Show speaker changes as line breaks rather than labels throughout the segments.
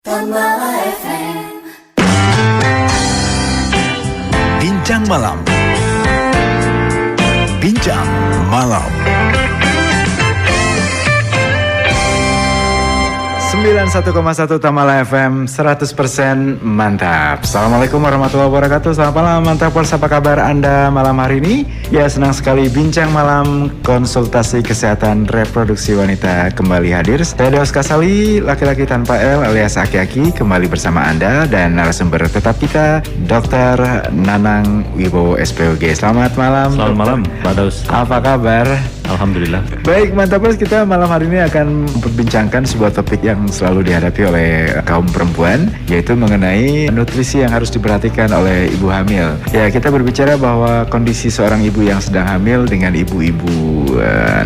Tamala FM.
Bincang Malam. Bincang Malam. 91,1 Tamala FM, 100% mantap. Assalamualaikum warahmatullahi wabarakatuh. Selamat malam Mantapers, apa kabar Anda malam hari ini? Ya, senang sekali Bincang Malam konsultasi kesehatan reproduksi wanita kembali hadir. Saya Deos Kasali, laki-laki tanpa L alias aki-aki, kembali bersama Anda dan narasumber tetap kita, Dr. Nanang Wibowo SPOG. Selamat malam.
Selamat malam, Pak Daus.
Apa kabar?
Alhamdulillah.
Baik, Mantapers, kita malam hari ini akan memperbincangkan sebuah topik yang selalu dihadapi oleh kaum perempuan, yaitu mengenai nutrisi yang harus diperhatikan oleh ibu hamil. Ya, kita berbicara bahwa kondisi seorang ibu yang sedang hamil dengan ibu-ibu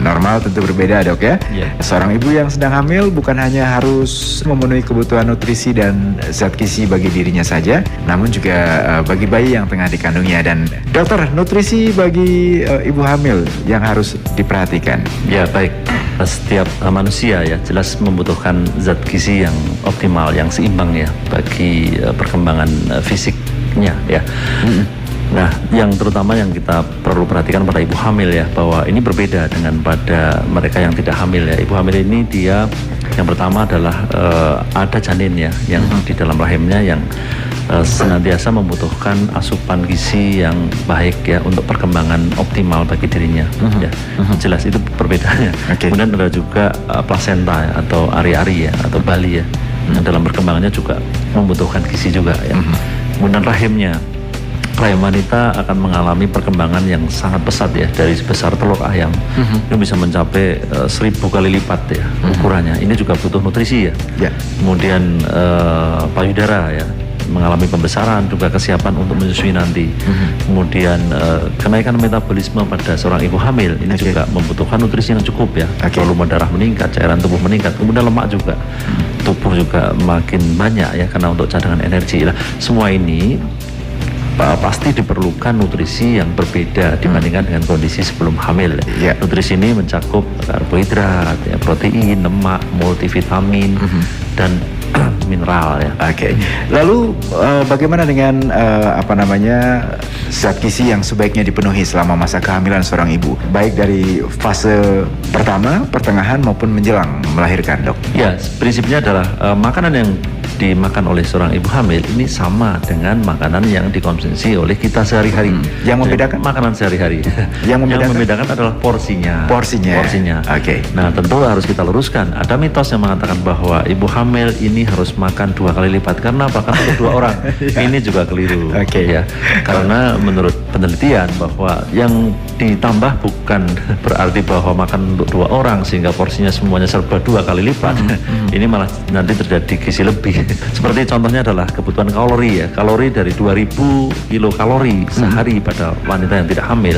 normal tentu berbeda, Dok, ya. Seorang ibu yang sedang hamil bukan hanya harus memenuhi kebutuhan nutrisi dan zat gizi bagi dirinya saja, namun juga bagi bayi yang tengah dikandungnya. Dan dokter, nutrisi bagi ibu hamil yang harus diperhatikan.
Ya, baik. Setiap manusia ya jelas membutuhkan zat gizi yang optimal, yang seimbang ya bagi perkembangan fisiknya ya. Nah, yang terutama yang kita perlu perhatikan pada ibu hamil ya, bahwa ini berbeda dengan pada mereka yang tidak hamil ya. Ibu hamil ini dia yang pertama adalah ada janin ya yang di dalam rahimnya yang senantiasa membutuhkan asupan gizi yang baik ya untuk perkembangan optimal bagi dirinya. Ya, jelas itu perbedaannya. Kemudian ada juga plasenta ya, atau ari-ari ya atau bali ya, yang dalam perkembangannya juga membutuhkan gizi juga ya. Kemudian rahim wanita akan mengalami perkembangan yang sangat pesat ya, dari sebesar telur ayam itu bisa mencapai 1000 kali lipat ya ukurannya. Ini juga butuh nutrisi ya. Kemudian payudara ya mengalami pembesaran, juga kesiapan untuk menyusui nanti. Kemudian kenaikan metabolisme pada seorang ibu hamil ini juga membutuhkan nutrisi yang cukup ya. Volume darah meningkat, cairan tubuh meningkat, kemudian lemak juga. Tubuh juga makin banyak ya karena untuk cadangan energi. Nah, semua ini pasti diperlukan nutrisi yang berbeda dibandingkan dengan kondisi sebelum hamil. Nutrisi ini mencakup karbohidrat, ya, protein, lemak, multivitamin dan mineral ya.
Lalu bagaimana dengan zat gizi yang sebaiknya dipenuhi selama masa kehamilan seorang ibu, baik dari fase pertama, pertengahan maupun menjelang melahirkan, Dok?
Ya, prinsipnya adalah makanan yang dimakan oleh seorang ibu hamil ini sama dengan makanan yang dikonsumsi oleh kita sehari-hari.
Yang membedakan
makanan sehari-hari. Yang membedakan adalah porsinya. Nah, tentu harus kita luruskan. Ada mitos yang mengatakan bahwa ibu hamil ini harus makan 2 kali lipat. Karena apa? Karena untuk 2 orang. Ini juga keliru. Ya. Karena menurut penelitian bahwa yang ditambah bukan berarti bahwa makan untuk 2 orang sehingga porsinya semuanya serba 2 kali lipat. Ini malah nanti terjadi gizi lebih. Seperti contohnya adalah kebutuhan kalori ya. Kalori dari 2000 kilokalori sehari pada wanita yang tidak hamil,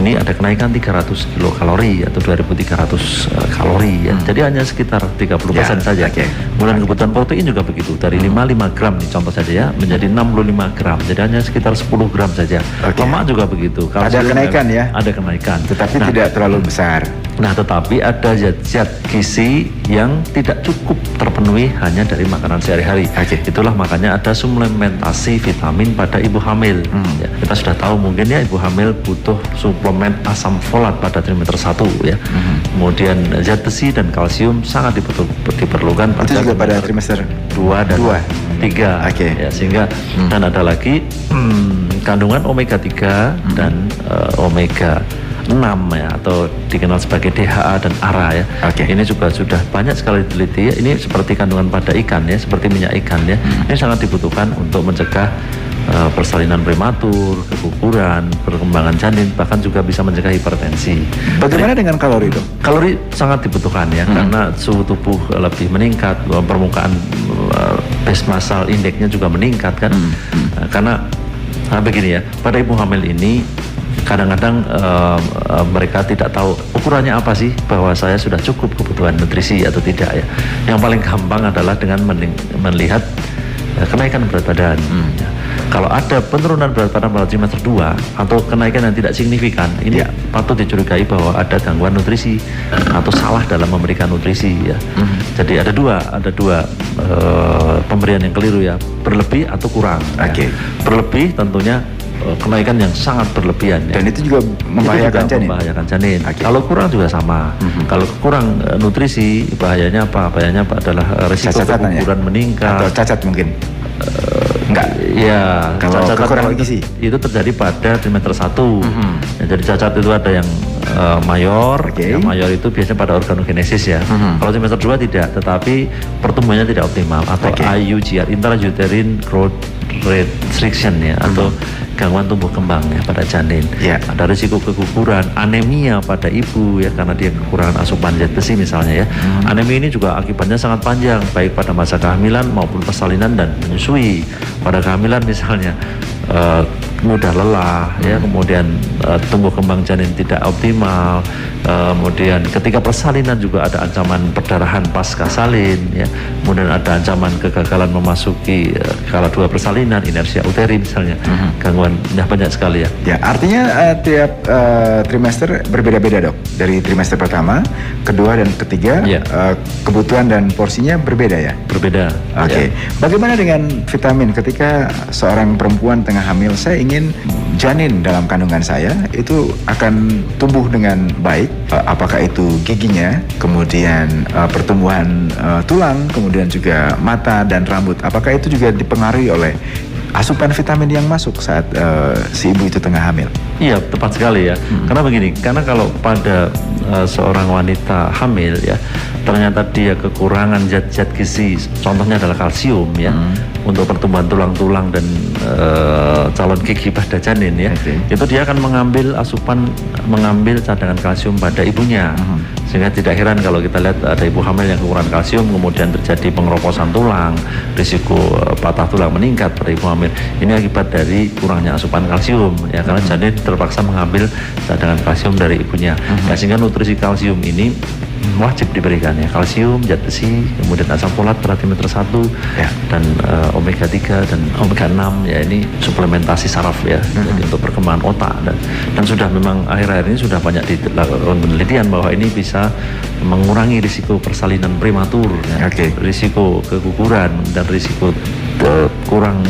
ini ada kenaikan 300 kilokalori atau 2300 kalori ya. Jadi hanya sekitar 30% saja. Kemudian kebutuhan protein juga begitu, dari 55 gram nih contoh saja ya menjadi 65 gram. Jadi hanya sekitar 10 gram saja. Lemak juga begitu.
Ada kenaikan ya?
Ada kenaikan.
Tetapi tidak terlalu besar.
Nah, tetapi ada zat gizi yang tidak cukup terpenuhi hanya dari makanan sehari-hari. Itulah makanya ada suplementasi vitamin pada ibu hamil. Ya, kita sudah tahu mungkin ya ibu hamil butuh suplemen asam folat pada trimester 1 ya. Kemudian zat besi dan kalsium sangat diperlukan
pada trimester
2 dan 3. Ya, sehingga dan ada lagi kandungan omega 3 dan omega 6 ya, atau dikenal sebagai DHA dan ARA ya. Ini juga sudah banyak sekali diteliti ya. Ini seperti kandungan pada ikan ya, seperti minyak ikan ya. Ini sangat dibutuhkan untuk mencegah persalinan prematur, keguguran, perkembangan janin, bahkan juga bisa mencegah hipertensi.
Bagaimana dengan kalori, Dok?
Kalori sangat dibutuhkan ya, karena suhu tubuh lebih meningkat, permukaan base muscle index-nya juga meningkat kan. Karena begini ya, pada ibu hamil ini kadang-kadang mereka tidak tahu ukurannya apa sih, bahwa saya sudah cukup kebutuhan nutrisi atau tidak ya. Yang paling gampang adalah dengan melihat kenaikan berat badan. Kalau ada penurunan berat badan pada trimester 2 atau kenaikan yang tidak signifikan, ini patut dicurigai bahwa ada gangguan nutrisi atau salah dalam memberikan nutrisi ya. Jadi ada dua pemberian yang keliru ya, berlebih atau kurang.
Oke.
Berlebih tentunya kenaikan yang sangat berlebihan ya.
Dan itu juga membahayakan janin.
Membahayakan janin.
Okay.
Kalau kurang juga sama. Kalau kurang nutrisi, bahayanya apa? Bahayanya adalah risiko keguguran meningkat.
Atau cacat mungkin. Enggak.
Ya,
kalau kekurangan gizi
itu terjadi pada trimester 1. Ya, jadi cacat itu ada yang mayor, yang mayor itu biasanya pada organogenesis ya. Kalau trimester 2 tidak, tetapi pertumbuhannya tidak optimal atau IUGR, intrauterine growth restriction ya, atau gangguan tumbuh kembang ya pada janin. Ada risiko keguguran, anemia pada ibu ya karena dia kekurangan asupan zat besi misalnya ya. Anemia ini juga akibatnya sangat panjang, baik pada masa kehamilan maupun persalinan dan menyusui. Pada kehamilan misalnya mudah lelah ya, kemudian tumbuh kembang janin tidak optimal, kemudian ketika persalinan juga ada ancaman perdarahan pasca salin ya, kemudian ada ancaman kegagalan memasuki skala 2 persalinan, inersia uteri misalnya, gangguan banyak sekali ya.
Ya, artinya tiap trimester berbeda-beda dok, dari trimester pertama, kedua dan ketiga, kebutuhan dan porsinya berbeda ya?
Berbeda.
Oke. Bagaimana dengan vitamin ketika seorang perempuan tengah hamil, saya ingin janin dalam kandungan saya itu akan tumbuh dengan baik, apakah itu giginya, kemudian pertumbuhan tulang, kemudian juga mata dan rambut, apakah itu juga dipengaruhi oleh asupan vitamin yang masuk saat si ibu itu tengah hamil?
Iya, tepat sekali ya. Karena begini, karena kalau pada seorang wanita hamil ya, ternyata dia kekurangan zat-zat gizi, contohnya adalah kalsium ya, untuk pertumbuhan tulang-tulang dan calon gigi pada janin ya, itu dia akan mengambil cadangan kalsium pada ibunya. Sehingga tidak heran kalau kita lihat ada ibu hamil yang kekurangan kalsium, kemudian terjadi pengeroposan tulang, risiko patah tulang meningkat pada ibu hamil. Ini akibat dari kurangnya asupan kalsium ya, karena janin terpaksa mengambil cadangan kalsium dari ibunya. Ya, sehingga nutrisi kalsium ini wajib diberikan ya, kalsium, zat besi, kemudian asam folat pada trimester 1 dan omega 3 dan omega 6 ya, ini suplementasi saraf ya, jadi untuk perkembangan otak dan sudah memang akhir-akhir ini sudah banyak dilakukan penelitian bahwa ini bisa mengurangi risiko persalinan prematur ya, risiko keguguran dan risiko kurang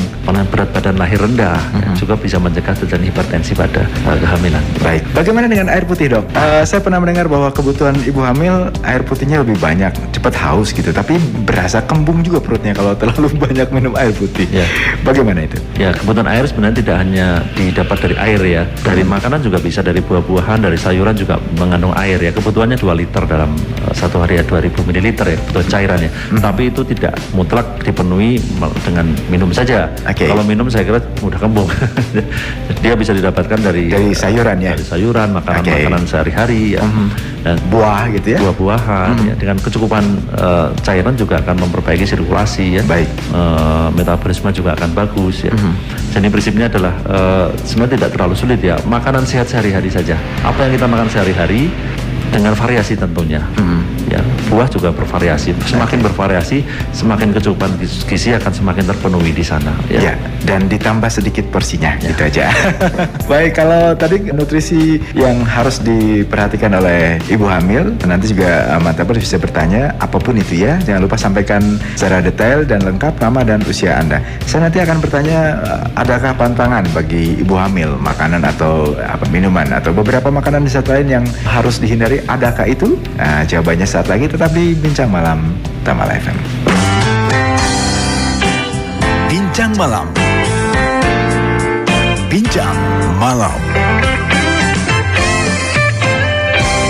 berat badan lahir rendah ya, juga bisa mencegah terjadi hipertensi pada kehamilan.
Baik, bagaimana dengan air putih dok? Saya pernah mendengar bahwa kebutuhan ibu hamil air putihnya lebih banyak, cepat haus gitu, tapi berasa kembung juga perutnya kalau terlalu banyak minum air putih. Bagaimana itu? Ya,
kebutuhan air sebenarnya tidak hanya didapat dari air ya, dari makanan juga bisa, dari buah-buahan, dari sayuran juga mengandung air ya. Kebutuhannya 2 liter dalam satu hari ya, 2000 ml ya, kebutuhan cairan ya. Tapi itu tidak mutlak dipenuhi dengan minum saja. Kalau minum saya kira mudah kembung. Dia bisa didapatkan dari
sayuran ya,
dari sayuran, makanan sehari-hari ya, dan
buah gitu ya,
buah-buahan ya. Dengan kecukupan cairan juga akan memperbaiki sirkulasi ya, metabolisme juga akan bagus ya. Jadi prinsipnya adalah sebenarnya tidak terlalu sulit ya, makanan sehat sehari-hari saja, apa yang kita makan sehari-hari dengan variasi tentunya. Ya, buah juga bervariasi, semakin bervariasi semakin kecukupan gizi akan semakin terpenuhi di sana ya.
Dan ditambah sedikit porsinya gitu aja. Baik, kalau tadi nutrisi yang harus diperhatikan oleh ibu hamil, nanti juga Mantabers bisa bertanya apapun itu ya, jangan lupa sampaikan secara detail dan lengkap nama dan usia Anda. Saya nanti akan bertanya adakah pantangan bagi ibu hamil, makanan atau minuman atau beberapa makanan di saat lain yang harus dihindari, adakah itu? Jawabannya saat lagi, tetap di Bincang Malam Tamala FM.
Bincang Malam. Bincang Malam.